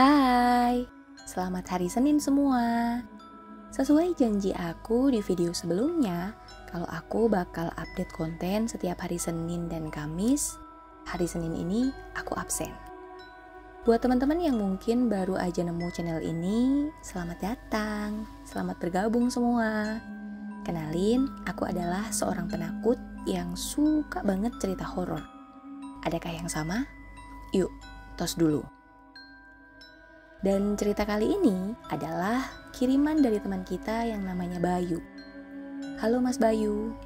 Hai, selamat hari Senin semua. Sesuai janji aku di video sebelumnya, kalau aku bakal update konten setiap hari Senin dan Kamis, hari Senin ini aku absen. Buat teman-teman yang mungkin baru aja nemu channel ini, selamat datang, selamat bergabung semua. Kenalin, aku adalah seorang penakut yang suka banget cerita horor. Adakah yang sama? Yuk, tos dulu. Dan cerita kali ini adalah kiriman dari teman kita yang namanya Bayu. Halo Mas Bayu,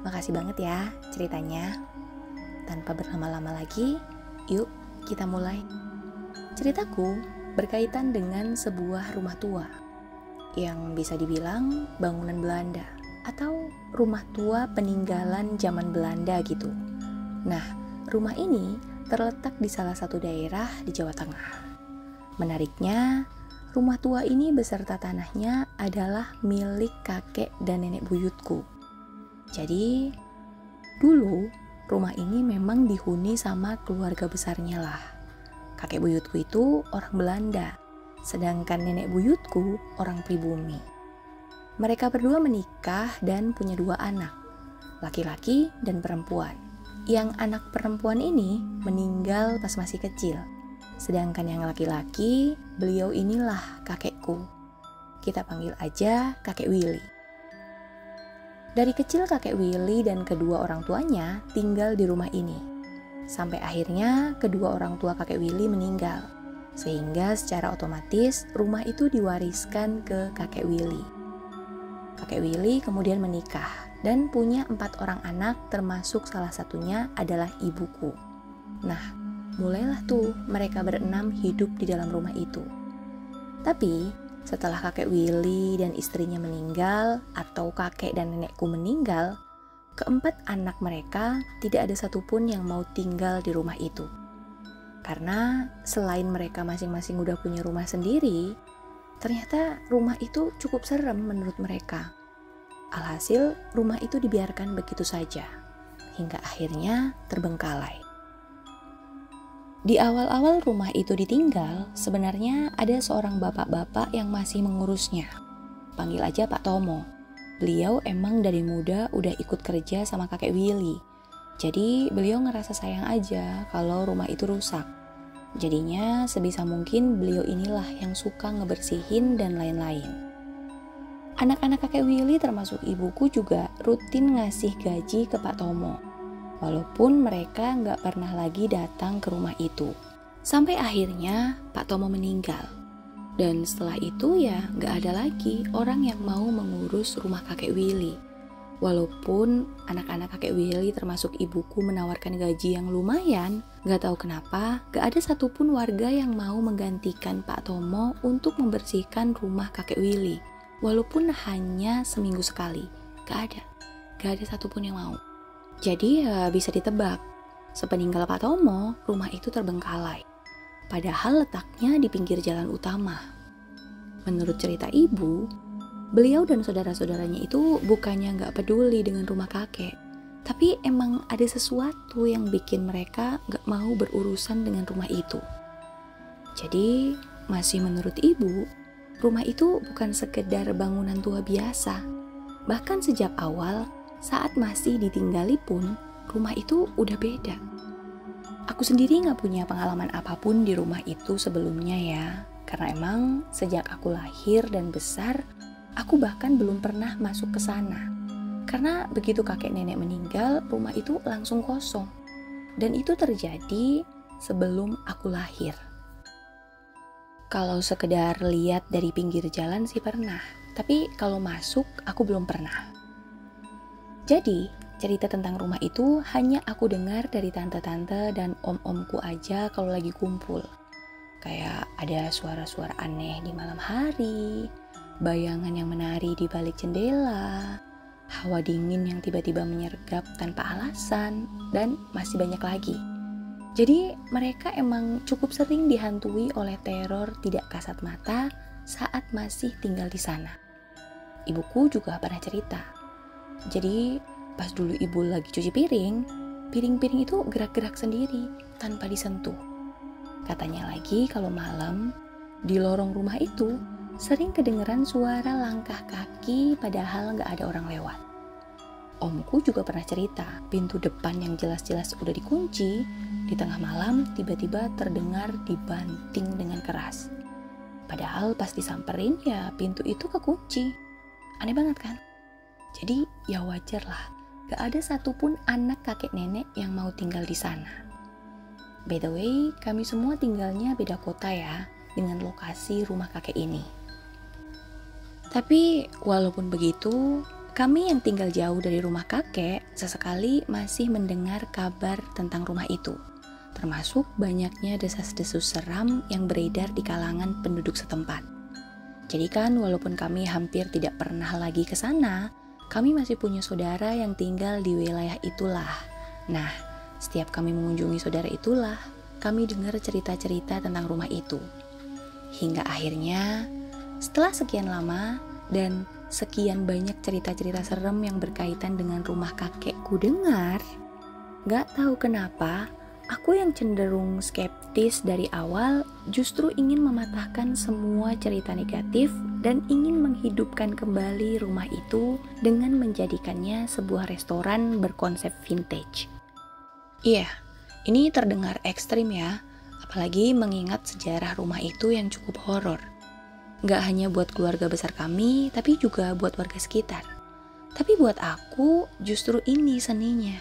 makasih banget ya ceritanya. Tanpa berlama-lama lagi, yuk kita mulai. Ceritaku berkaitan dengan sebuah rumah tua yang bisa dibilang bangunan Belanda atau rumah tua peninggalan zaman Belanda gitu. Nah, rumah ini terletak di salah satu daerah di Jawa Tengah. Menariknya, rumah tua ini beserta tanahnya adalah milik kakek dan nenek buyutku. Jadi, dulu rumah ini memang dihuni sama keluarga besarnya lah. Kakek buyutku itu orang Belanda, sedangkan nenek buyutku orang pribumi. Mereka berdua menikah dan punya 2 anak, laki-laki dan perempuan. Yang anak perempuan ini meninggal pas masih kecil. Sedangkan yang laki-laki, beliau inilah kakekku. Kita panggil aja kakek Willy. Dari kecil kakek Willy dan kedua orang tuanya tinggal di rumah ini. Sampai akhirnya kedua orang tua kakek Willy meninggal. Sehingga secara otomatis rumah itu diwariskan ke kakek Willy. Kakek Willy kemudian menikah dan punya 4 orang anak, termasuk salah satunya adalah ibuku. Nah, mulailah tuh mereka berenam hidup di dalam rumah itu. Tapi setelah kakek Willy dan istrinya meninggal atau kakek dan nenekku meninggal, keempat anak mereka tidak ada satupun yang mau tinggal di rumah itu. Karena selain mereka masing-masing udah punya rumah sendiri, ternyata rumah itu cukup serem menurut mereka. Alhasil rumah itu dibiarkan begitu saja, hingga akhirnya terbengkalai. Di awal-awal rumah itu ditinggal, sebenarnya ada seorang bapak-bapak yang masih mengurusnya. Panggil aja Pak Tomo. Beliau emang dari muda udah ikut kerja sama kakek Willy. Jadi beliau ngerasa sayang aja kalau rumah itu rusak. Jadinya sebisa mungkin beliau inilah yang suka ngebersihin dan lain-lain. Anak-anak kakek Willy termasuk ibuku juga rutin ngasih gaji ke Pak Tomo. Walaupun mereka nggak pernah lagi datang ke rumah itu. Sampai akhirnya Pak Tomo meninggal. Dan setelah itu ya nggak ada lagi orang yang mau mengurus rumah kakek Willy. Walaupun anak-anak kakek Willy termasuk ibuku menawarkan gaji yang lumayan, nggak tahu kenapa nggak ada satupun warga yang mau menggantikan Pak Tomo untuk membersihkan rumah kakek Willy. Walaupun hanya seminggu sekali, nggak ada satupun yang mau. Jadi ya bisa ditebak, sepeninggal Pak Tomo, rumah itu terbengkalai. Padahal letaknya di pinggir jalan utama. Menurut cerita ibu, beliau dan saudara-saudaranya itu bukannya nggak peduli dengan rumah kakek, tapi emang ada sesuatu yang bikin mereka nggak mau berurusan dengan rumah itu. Jadi masih menurut ibu, rumah itu bukan sekedar bangunan tua biasa. Bahkan sejak awal, saat masih ditinggali pun, rumah itu udah beda. Aku sendiri gak punya pengalaman apapun di rumah itu sebelumnya ya. Karena emang sejak aku lahir dan besar, aku bahkan belum pernah masuk ke sana. Karena begitu kakek nenek meninggal, rumah itu langsung kosong. Dan itu terjadi sebelum aku lahir. Kalau sekedar lihat dari pinggir jalan sih pernah. Tapi kalau masuk, aku belum pernah. Jadi, cerita tentang rumah itu hanya aku dengar dari tante-tante dan om-omku aja kalau lagi kumpul. Kayak ada suara-suara aneh di malam hari, bayangan yang menari di balik jendela, hawa dingin yang tiba-tiba menyergap tanpa alasan, dan masih banyak lagi. Jadi, mereka emang cukup sering dihantui oleh teror tidak kasat mata saat masih tinggal di sana. Ibuku juga pernah cerita. Jadi pas dulu ibu lagi cuci piring-piring itu gerak-gerak sendiri tanpa disentuh. Katanya lagi kalau malam Di lorong rumah itu sering kedengeran suara langkah kaki padahal nggak ada orang lewat. Omku juga pernah cerita, pintu depan yang jelas-jelas udah dikunci, di tengah malam tiba-tiba terdengar dibanting dengan keras. Padahal pas disamperin ya pintu itu kekunci. Aneh banget kan? Jadi ya wajar lah, gak ada satupun anak kakek nenek yang mau tinggal di sana. By the way, kami semua tinggalnya beda kota ya, dengan lokasi rumah kakek ini. Tapi walaupun begitu, kami yang tinggal jauh dari rumah kakek sesekali masih mendengar kabar tentang rumah itu, termasuk banyaknya desas-desus seram yang beredar di kalangan penduduk setempat. Jadi kan walaupun kami hampir tidak pernah lagi ke sana, kami masih punya saudara yang tinggal di wilayah itulah. Nah, setiap kami mengunjungi saudara itulah, kami dengar cerita-cerita tentang rumah itu. Hingga akhirnya, setelah sekian lama dan sekian banyak cerita-cerita serem yang berkaitan dengan rumah kakekku dengar, gak tahu kenapa, aku yang cenderung skeptis dari awal justru ingin mematahkan semua cerita negatif dan ingin menghidupkan kembali rumah itu dengan menjadikannya sebuah restoran berkonsep vintage. Iya, ini terdengar ekstrim ya, apalagi mengingat sejarah rumah itu yang cukup horor. Gak hanya buat keluarga besar kami, tapi juga buat warga sekitar. Tapi buat aku, justru ini seninya.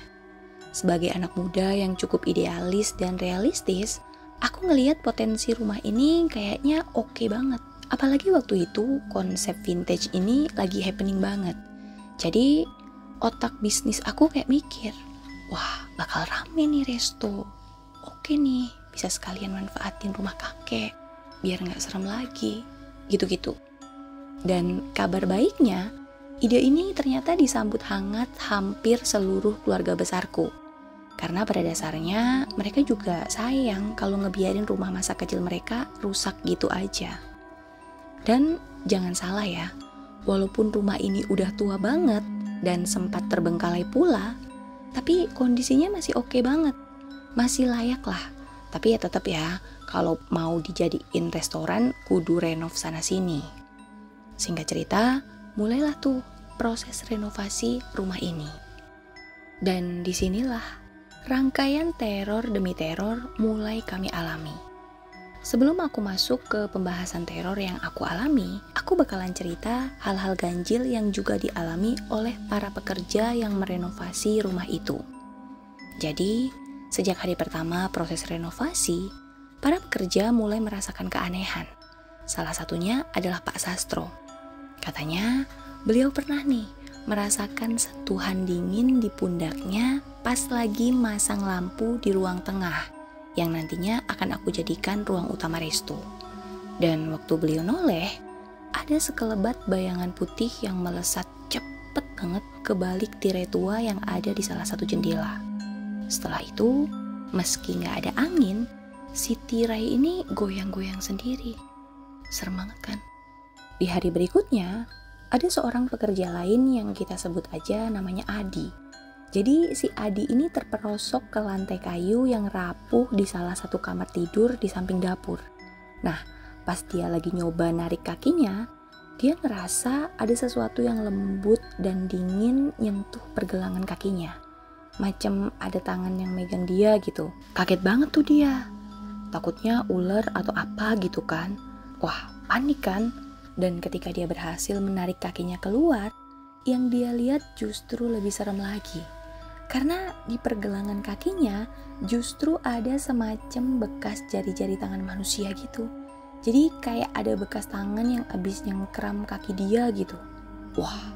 Sebagai anak muda yang cukup idealis dan realistis, aku ngelihat potensi rumah ini kayaknya oke banget. Apalagi waktu itu konsep vintage ini lagi happening banget. Jadi otak bisnis aku kayak mikir, wah bakal rame nih resto. Oke nih, bisa sekalian manfaatin rumah kakek, biar gak serem lagi, gitu-gitu. Dan kabar baiknya, ide ini ternyata disambut hangat hampir seluruh keluarga besarku. Karena pada dasarnya mereka juga sayang kalau ngebiarin rumah masa kecil mereka rusak gitu aja. Dan jangan salah ya, walaupun rumah ini udah tua banget dan sempat terbengkalai pula, tapi kondisinya masih oke banget, masih layak lah. Tapi ya tetap ya, kalau mau dijadiin restoran kudu renov sana sini. Singkat cerita, mulailah tuh proses renovasi rumah ini. Dan disinilah rangkaian teror demi teror mulai kami alami. Sebelum aku masuk ke pembahasan teror yang aku alami, aku bakalan cerita hal-hal ganjil yang juga dialami oleh para pekerja yang merenovasi rumah itu. Jadi, sejak hari pertama proses renovasi, para pekerja mulai merasakan keanehan. Salah satunya adalah Pak Sastro. Katanya, beliau pernah nih merasakan sentuhan dingin di pundaknya pas lagi masang lampu di ruang tengah, yang nantinya akan aku jadikan ruang utama resto. Dan waktu beliau noleh, ada sekelebat bayangan putih yang melesat cepet banget ke balik tirai tua yang ada di salah satu jendela. Setelah itu, meski gak ada angin, si tirai ini goyang-goyang sendiri. Serem banget kan? Di hari berikutnya, ada seorang pekerja lain yang kita sebut aja namanya Adi. Jadi si Adi ini terperosok ke lantai kayu yang rapuh di salah satu kamar tidur di samping dapur. Nah, pas dia lagi nyoba narik kakinya, dia ngerasa ada sesuatu yang lembut dan dingin nyentuh pergelangan kakinya. Macam ada tangan yang megang dia gitu. Kaget banget tuh dia. Takutnya ular atau apa gitu kan. Wah, panik kan? Dan ketika dia berhasil menarik kakinya keluar, yang dia lihat justru lebih serem lagi. Karena di pergelangan kakinya justru ada semacam bekas jari-jari tangan manusia gitu. Jadi kayak ada bekas tangan yang abis nyengkram kaki dia gitu. Wah,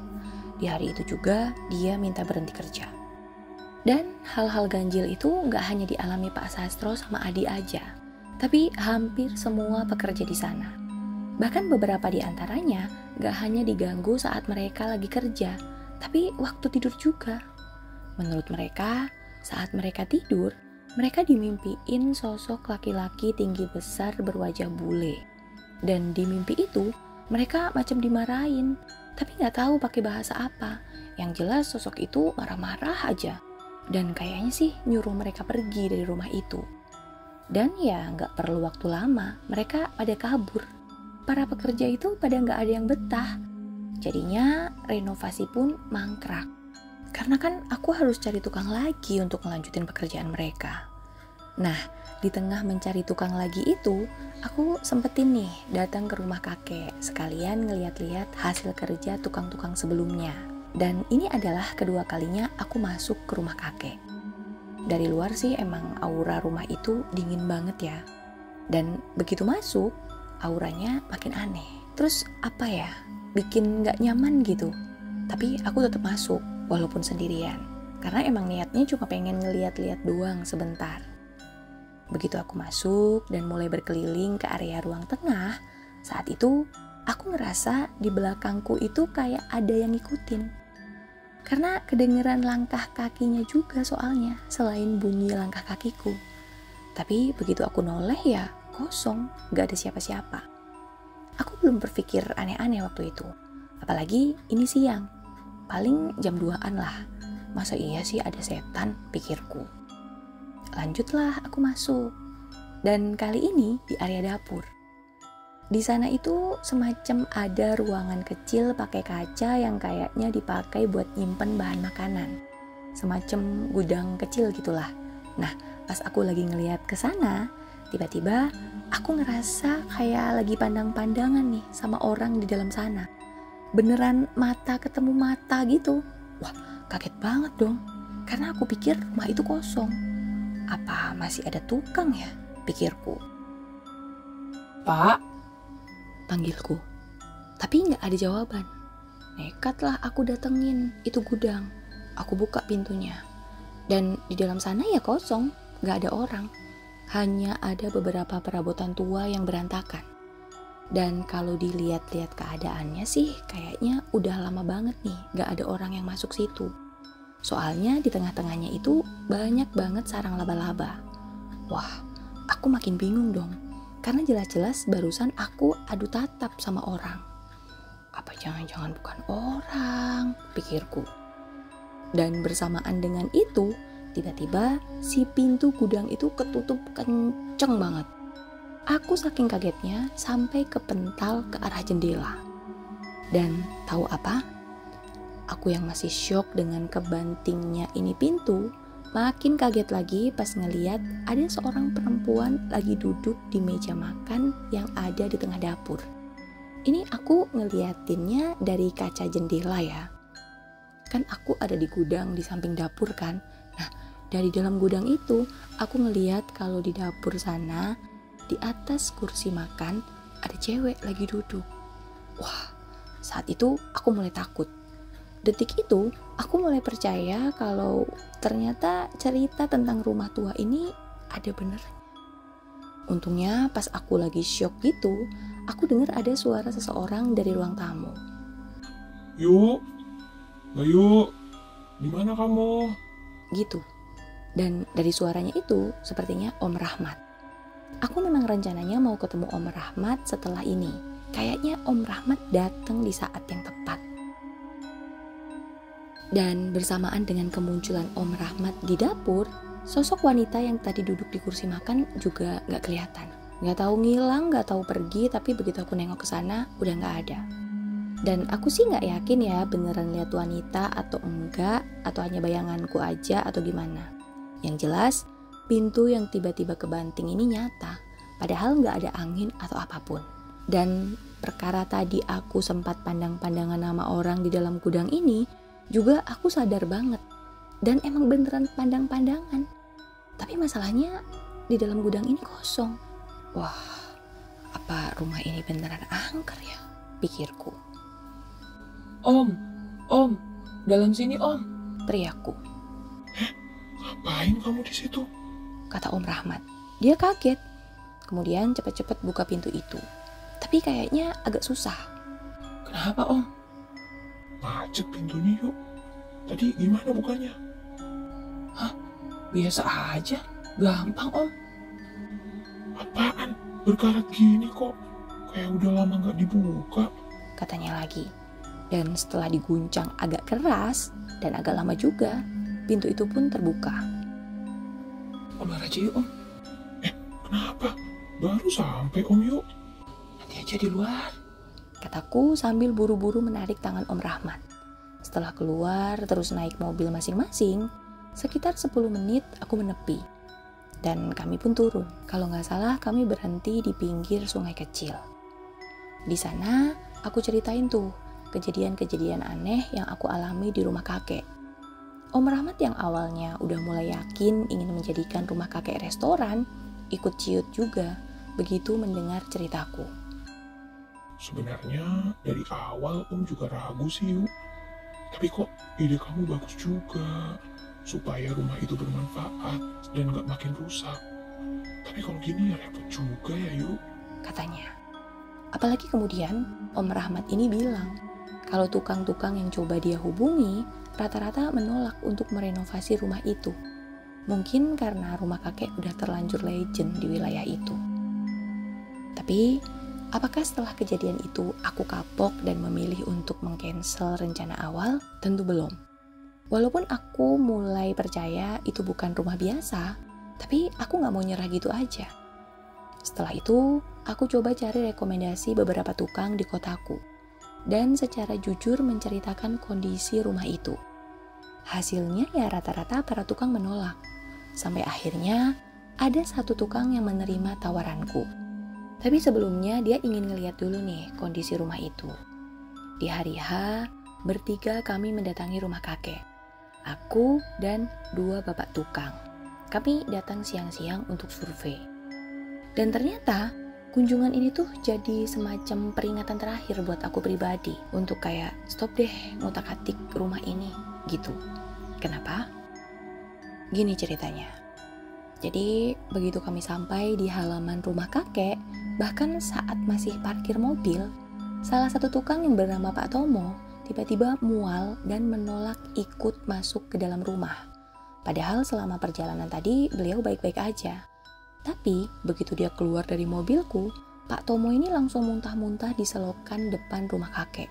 di hari itu juga dia minta berhenti kerja. Dan hal-hal ganjil itu gak hanya dialami Pak Sastro sama Adi aja, tapi hampir semua pekerja di sana. Bahkan beberapa di antaranya gak hanya diganggu saat mereka lagi kerja, tapi waktu tidur juga. Menurut mereka, saat mereka tidur, mereka dimimpiin sosok laki-laki tinggi besar berwajah bule. Dan di mimpi itu, mereka macam dimarahin, tapi gak tahu pakai bahasa apa. Yang jelas sosok itu marah-marah aja. Dan kayaknya sih nyuruh mereka pergi dari rumah itu. Dan ya gak perlu waktu lama, mereka pada kabur. para pekerja itu pada nggak ada yang betah. Jadinya renovasi pun mangkrak. Karena kan aku harus cari tukang lagi untuk melanjutin pekerjaan mereka. Nah, di tengah mencari tukang lagi itu, aku sempetin nih datang ke rumah kakek, sekalian ngeliat-liat hasil kerja tukang-tukang sebelumnya. Dan ini adalah kedua kalinya aku masuk ke rumah kakek. Dari luar sih emang aura rumah itu dingin banget ya. Dan begitu masuk, auranya makin aneh. Terus apa ya, bikin gak nyaman gitu. Tapi aku tetap masuk, walaupun sendirian. Karena emang niatnya cuma pengen ngeliat-liat doang sebentar. Begitu aku masuk dan mulai berkeliling ke area ruang tengah, saat itu aku ngerasa di belakangku itu kayak ada yang ngikutin. Karena kedengeran langkah kakinya juga soalnya, selain bunyi langkah kakiku. Tapi begitu aku noleh ya kosong, gak ada siapa-siapa. Aku belum berpikir aneh-aneh waktu itu. Apalagi ini siang, paling jam 2-an lah. Masa iya sih ada setan, pikirku. Lanjutlah aku masuk. Dan kali ini di area dapur. Di sana itu semacam ada ruangan kecil pakai kaca yang kayaknya dipakai buat nyimpen bahan makanan. Semacam gudang kecil gitulah. Nah, pas aku lagi ngeliat ke sana, tiba-tiba aku ngerasa kayak lagi pandang-pandangan nih sama orang di dalam sana. Beneran mata ketemu mata gitu. Wah, kaget banget dong. Karena aku pikir rumah itu kosong. Apa masih ada tukang ya? Pikirku. Pak, Panggilku. Tapi gak ada jawaban. Nekatlah aku datengin itu gudang. Aku buka pintunya. Dan di dalam sana ya kosong. Gak ada orang. Hanya ada beberapa perabotan tua yang berantakan. Dan kalau dilihat-lihat keadaannya sih kayaknya udah lama banget nih gak ada orang yang masuk situ. Soalnya di tengah-tengahnya itu banyak banget sarang laba-laba. Wah, aku makin bingung dong. Karena jelas-jelas barusan aku adu tatap sama orang. Apa jangan-jangan bukan orang, pikirku. Dan bersamaan dengan itu, tiba-tiba si pintu gudang itu ketutup kenceng banget. Aku saking kagetnya sampai kepental ke arah jendela. Dan tahu apa? Aku yang masih syok dengan kebantingnya ini pintu, makin kaget lagi pas ngeliat ada seorang perempuan lagi duduk di meja makan yang ada di tengah dapur. Ini aku ngeliatinnya dari kaca jendela ya. Kan aku ada di gudang di samping dapur kan. Nah, dari dalam gudang itu aku ngeliat kalau di dapur sana di atas kursi makan ada cewek lagi duduk. Wah, saat itu aku mulai takut. Detik itu aku mulai percaya kalau ternyata cerita tentang rumah tua ini ada benernya. Untungnya pas aku lagi syok gitu, aku dengar ada suara seseorang dari ruang tamu. yuk, Bayu, di mana kamu? Gitu. Dan dari suaranya itu sepertinya Om Rahmat. Aku memang rencananya mau ketemu Om Rahmat setelah ini. Kayaknya Om Rahmat datang di saat yang tepat. Dan bersamaan dengan kemunculan Om Rahmat di dapur, sosok wanita yang tadi duduk di kursi makan juga gak kelihatan. Gak tahu ngilang, gak tahu pergi, tapi begitu aku nengok ke sana udah gak ada. Dan aku sih gak yakin ya beneran lihat wanita atau enggak, atau hanya bayanganku aja atau gimana. Yang jelas, pintu yang tiba-tiba kebanting ini nyata, padahal gak ada angin atau apapun. Dan perkara tadi aku sempat pandang-pandangan nama orang di dalam gudang ini, juga aku sadar banget. Dan emang beneran pandang-pandangan. Tapi masalahnya di dalam gudang ini kosong. Wah, apa rumah ini beneran angker ya? Pikirku. Om, dalam sini Om. Teriakku. Ngapain kamu di situ? Kata Om Rahmat. Dia kaget. Kemudian cepat-cepat buka pintu itu. Tapi kayaknya agak susah. Kenapa Om? Macet pintunya yuk. Tadi gimana bukanya? Hah? Biasa aja. Gampang Om. Apaan? Berkarat gini kok. Kayak udah lama gak dibuka. Katanya lagi. Dan setelah diguncang agak keras dan agak lama juga, pintu itu pun terbuka. Keluar aja yuk Om. Kenapa? Baru sampai Om yuk. Nanti aja di luar, kataku sambil buru-buru menarik tangan Om Rahmat. Setelah keluar terus naik mobil masing-masing, sekitar 10 menit aku menepi. Dan kami pun turun. Kalau nggak salah kami berhenti di pinggir sungai kecil. Di sana aku ceritain tuh kejadian-kejadian aneh yang aku alami di rumah kakek. Om Rahmat yang awalnya udah mulai yakin ingin menjadikan rumah kakek restoran, ikut ciut juga begitu mendengar ceritaku. Sebenarnya dari awal Om juga ragu sih yuk. Tapi kok ide kamu bagus juga, supaya rumah itu bermanfaat dan gak makin rusak. Tapi kalau gini ya repot juga ya yuk, katanya. Apalagi kemudian Om Rahmat ini bilang kalau tukang-tukang yang coba dia hubungi rata-rata menolak untuk merenovasi rumah itu. Mungkin karena rumah kakek udah terlanjur legend di wilayah itu. Tapi apakah setelah kejadian itu aku kapok dan memilih untuk meng-cancel rencana awal? Tentu belum. Walaupun aku mulai percaya itu bukan rumah biasa, tapi aku gak mau nyerah gitu aja. Setelah itu, aku coba cari rekomendasi beberapa tukang di kotaku dan secara jujur menceritakan kondisi rumah itu. Hasilnya ya rata-rata para tukang menolak. Sampai akhirnya ada satu tukang yang menerima tawaranku. Tapi sebelumnya dia ingin ngeliat dulu nih kondisi rumah itu. Di hari H, bertiga kami mendatangi rumah kakek. Aku dan 2 bapak tukang. Kami datang siang-siang untuk survei. Dan ternyata kunjungan ini tuh jadi semacam peringatan terakhir buat aku pribadi. Untuk kayak stop deh ngutak-atik rumah ini gitu. Kenapa? Gini ceritanya. Jadi begitu kami sampai di halaman rumah kakek, bahkan saat masih parkir mobil, salah satu tukang yang bernama Pak Tomo tiba-tiba mual dan menolak ikut masuk ke dalam rumah. Padahal selama perjalanan tadi beliau baik-baik aja. Tapi begitu dia keluar dari mobilku, Pak Tomo ini langsung muntah-muntah diselokan depan rumah kakek.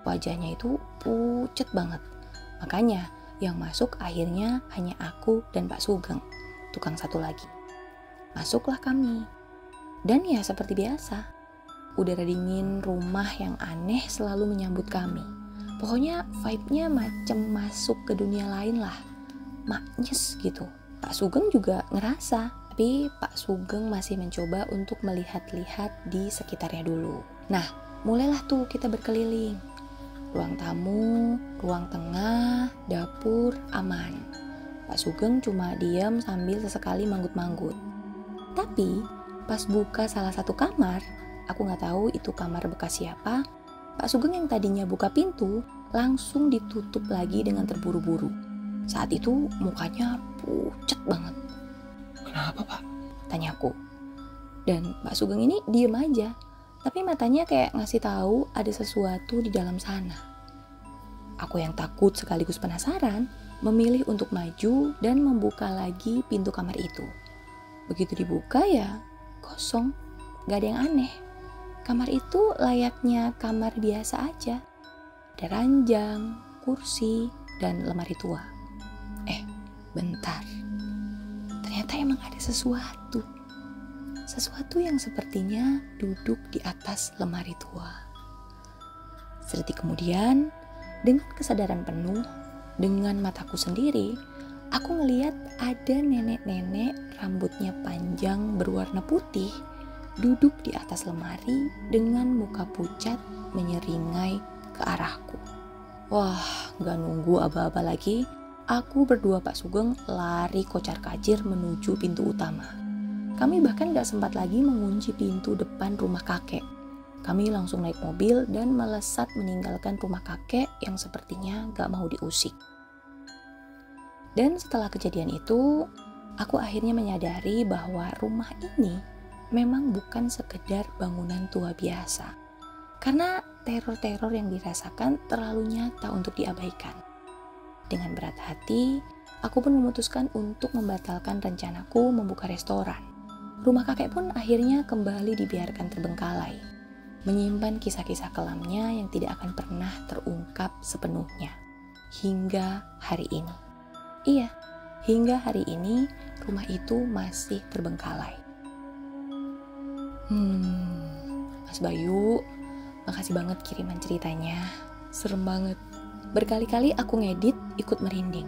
Wajahnya itu pucet banget. Makanya yang masuk akhirnya hanya aku dan Pak Sugeng, tukang satu lagi. Masuklah kami. Dan ya seperti biasa, udara dingin rumah yang aneh selalu menyambut kami. Pokoknya vibe-nya macem masuk ke dunia lain lah. Maknyes gitu. Pak Sugeng juga ngerasa, tapi Pak Sugeng masih mencoba untuk melihat-lihat di sekitarnya dulu. Nah, mulailah tuh kita berkeliling. Ruang tamu, ruang tengah, dapur, aman. Pak Sugeng cuma diam sambil sesekali manggut-manggut. Tapi pas buka salah satu kamar, aku nggak tahu itu kamar bekas siapa, Pak Sugeng yang tadinya buka pintu langsung ditutup lagi dengan terburu-buru. Saat itu mukanya pucat banget. Kenapa Pak? Tanyaku. Dan Pak Sugeng ini diem aja, tapi matanya kayak ngasih tahu ada sesuatu di dalam sana. Aku yang takut sekaligus penasaran, memilih untuk maju dan membuka lagi pintu kamar itu. Begitu dibuka ya kosong, gak ada yang aneh. Kamar itu layaknya kamar biasa aja. Ada ranjang, kursi, dan lemari tua. Bentar. Ternyata emang ada sesuatu. Sesuatu yang sepertinya duduk di atas lemari tua. Sedetik kemudian, dengan kesadaran penuh, dengan mataku sendiri, aku ngeliat ada nenek-nenek rambutnya panjang berwarna putih duduk di atas lemari dengan muka pucat menyeringai ke arahku. Wah, gak nunggu aba-aba lagi, aku berdua Pak Sugeng lari kocar-kacir menuju pintu utama. Kami bahkan gak sempat lagi mengunci pintu depan rumah kakek. Kami langsung naik mobil dan melesat meninggalkan rumah kakek yang sepertinya gak mau diusik. Dan setelah kejadian itu, aku akhirnya menyadari bahwa rumah ini memang bukan sekedar bangunan tua biasa. Karena teror-teror yang dirasakan terlalu nyata untuk diabaikan. Dengan berat hati, aku pun memutuskan untuk membatalkan rencanaku membuka restoran. Rumah kakek pun akhirnya kembali dibiarkan terbengkalai, menyimpan kisah-kisah kelamnya yang tidak akan pernah terungkap sepenuhnya. Hingga hari ini. Iya, hingga hari ini rumah itu masih terbengkalai. Mas Bayu, makasih banget kiriman ceritanya. Serem banget. Berkali-kali aku ngedit ikut merinding.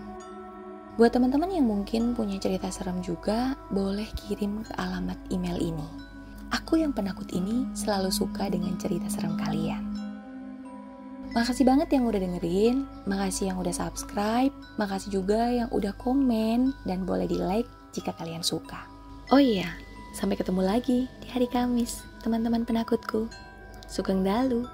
Buat teman-teman yang mungkin punya cerita serem juga, boleh kirim ke alamat email ini. Aku yang penakut ini selalu suka dengan cerita serem kalian. Makasih banget yang udah dengerin, makasih yang udah subscribe, makasih juga yang udah komen, dan boleh di like jika kalian suka. Oh iya, sampai ketemu lagi di hari Kamis, teman-teman penakutku. Sugeng Dalu.